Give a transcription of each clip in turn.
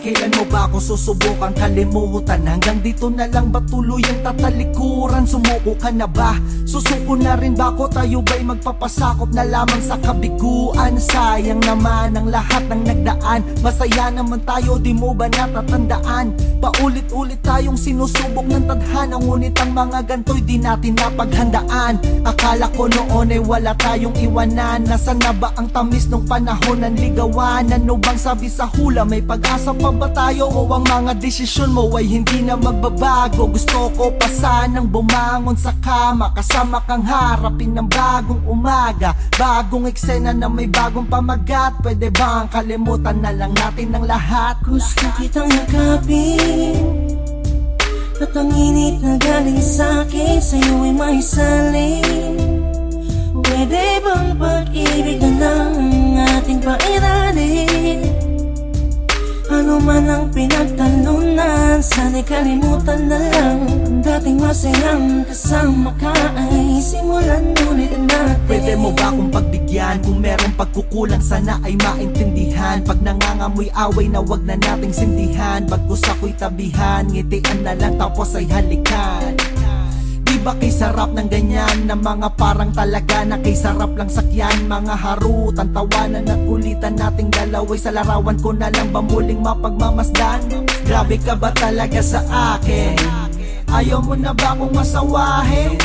kailan mo ba ako susubukang kalimutan? Hanggang dito na lang ba tuloy ang tatalikuran? Sumuko ka na ba? Susuko na rin ba ako? Tayo ba'y magpapasakop na lamang sa kabiguan? Sayang naman ang lahat ng nagdaan. Masaya naman tayo, di mo ba natatandaan? Paulit-ulit tayong sinusubok ng tadhana, ngunit ang mga ganto'y di natin napaghandaan. Akala ko noon ay wala tayong iwanan. Nasaan na ba ang tamis nung panahon ng ligawan? Ano bang sabi sa hula? May pag-asa pa ba tayo? O ang mga desisyon mo ay hindi na magbabago? Gusto ko pa sanang bumangon sa kama, kasama kang harapin ng bagong umaga, bagong eksena na may bagong pamagat. Pwede bang kalimutan na lang natin ang lahat? Gusto kitang yakapin, at ang init na galing sa'kin sa'yo ay may salin. Pwede bang pag-ibig na lang ang ating pairalin? Ano man ang pinagtalunan, sana'y kalimutan na lang. Ang dating masayang kasama ka ay simulan ulit natin. Pwede mo ba akong pagbigyan? Kung merong pagkukulang sana ay maintindihan. Pag nangangamoy away na wag na nating sindihan. Bagkus ako'y tabihan, ngitian na lang tapos ay halikan. Di ba kay sarap ng ganyan? Na mga parang talaga na kay sarap lang sakyan. Mga harutan, tawanan at kulitan nating dalaway. Sa larawan ko na lang ba muling mapagmamasdan? Grabe ka ba talaga sa akin? Ayaw mo na ba akong masawahin?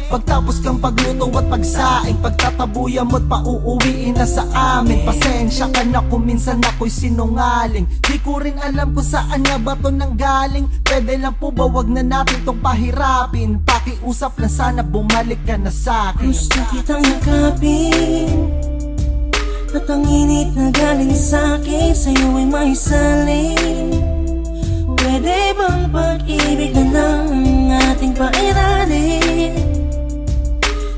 Pagtapos kang pagluto at pagsaing, pagtatabuyan mo't pauuwiin na sa amin. Pasensya ka na kung minsan ako'y sinungaling. Di ko rin alam kung saan nga ba to nanggaling. Pwede lang po ba wag na natin tong pahirapin? Pakiusap na sana bumalik ka na sa'kin. Gusto kitang yakapin, at ang init na galing sa'kin sa'yo ay may salin. Pwede bang pag-ibig na lang ang ating pairalin?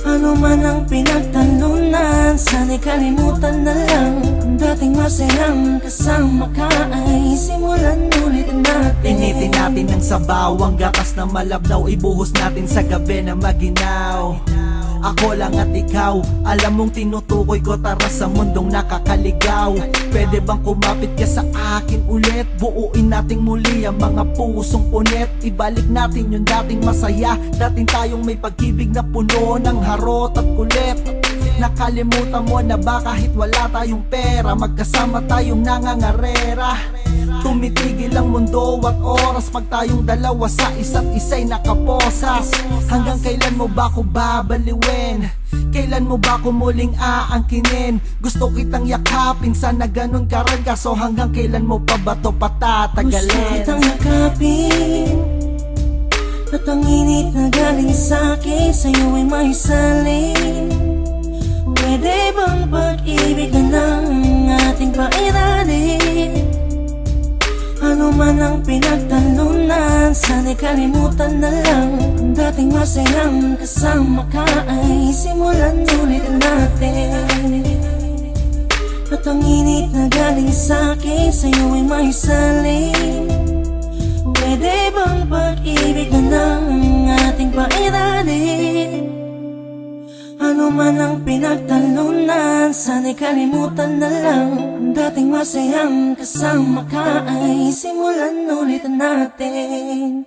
Ano man ang pinagtalunan, sana'y kalimutan na lang. Ang dating masayang kasama ka ay simulan ulit natin. Initin natin ng sabaw, ang gatas na malabnaw, ibuhos natin sa gabi na maginaw. Ako lang at ikaw, alam mong tinutukoy ko, tara sa mundong nakakaligaw. Pwede bang kumapit ka sa akin ulit? Buuin nating muli ang mga pusong punit. Ibalik natin yung dating masaya, dating tayong may pag-ibig na puno ng harot at kulit. Nakalimutan mo na ba kahit wala tayong pera, magkasama tayong nangangarera. Tumitigil ang mundo at oras pag tayong dalawa sa isa't isa'y nakaposas. Hanggang kailan mo ba ako babaliwin? Kailan mo ba ako muling aangkinin? Gusto kitang yakapin, sana ganun ka rin. Kaso hanggang kailan mo pa ba to patatagalin? Gusto kitang yakapin, at ang init na galing sa'kin sa'yo ay may salin. Pwede bang pag-ibig na lang ang ating pairalin? Ano man ang pinagtalunan, sana'y kalimutan na lang. Ang dating masayang kasama ka ay simulan ulit natin. At ang init na galing sa'kin sa'yo ay may salin. Pwede bang pag-ibig na lang ang ating pairalin? Ano man ang pinagtalunan, sana'y kalimutan na lang. Ang dating masayang kasama ka ay simulan ulit natin.